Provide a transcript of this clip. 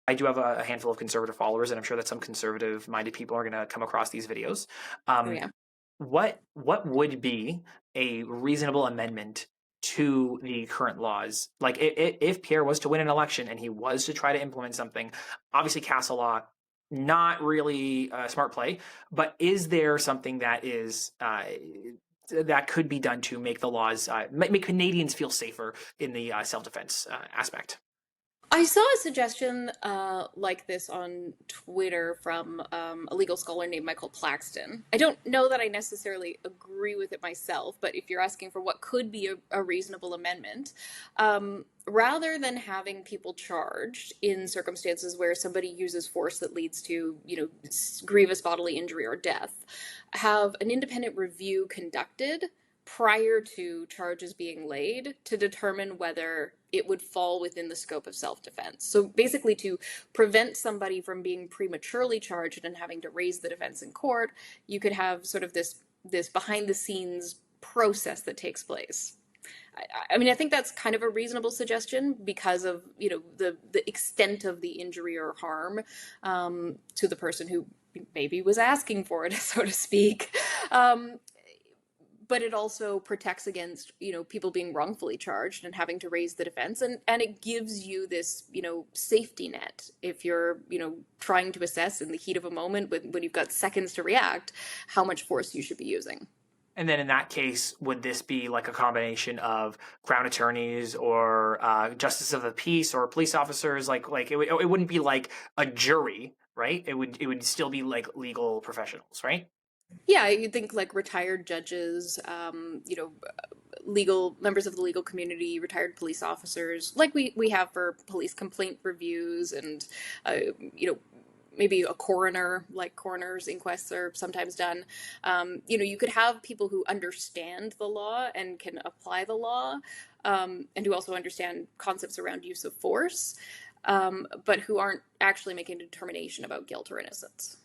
I do have a handful of conservative followers, and I'm sure that some conservative-minded people are going to come across these videos. Oh Um, yeah. what would be a reasonable amendment to the current laws? Like, if Pierre was to win an election and he was to try to implement something, obviously castle law, not really a smart play. But is there something that is that could be done to make the laws make Canadians feel safer in the self-defense aspect? I saw a suggestion like this on Twitter from a legal scholar named Michael Plaxton. I don't know that I necessarily agree with it myself, but if you're asking for what could be a reasonable amendment, rather than having people charged in circumstances where somebody uses force that leads to, grievous bodily injury or death, have an independent review conducted prior to charges being laid to determine whether it would fall within the scope of self-defense. So basically to prevent somebody from being prematurely charged and having to raise the defense in court, you could have sort of this behind the scenes process that takes place. I mean, I think that's kind of a reasonable suggestion because of the extent of the injury or harm to the person who maybe was asking for it, so to speak. But it also protects against people being wrongfully charged and having to raise the defense, and it gives you this safety net if you're trying to assess in the heat of a moment when you've got seconds to react how much force you should be using. And then in that case, would this be like a combination of crown attorneys or justice of the peace or police officers? It wouldn't be like a jury, right? It would still be like legal professionals, right? Yeah, you think like retired judges, legal members of the legal community, retired police officers, like we have for police complaint reviews, and uh, you know maybe a coroner, like coroners inquests are sometimes done. You could have people who understand the law and can apply the law, and who also understand concepts around use of force, but who aren't actually making a determination about guilt or innocence.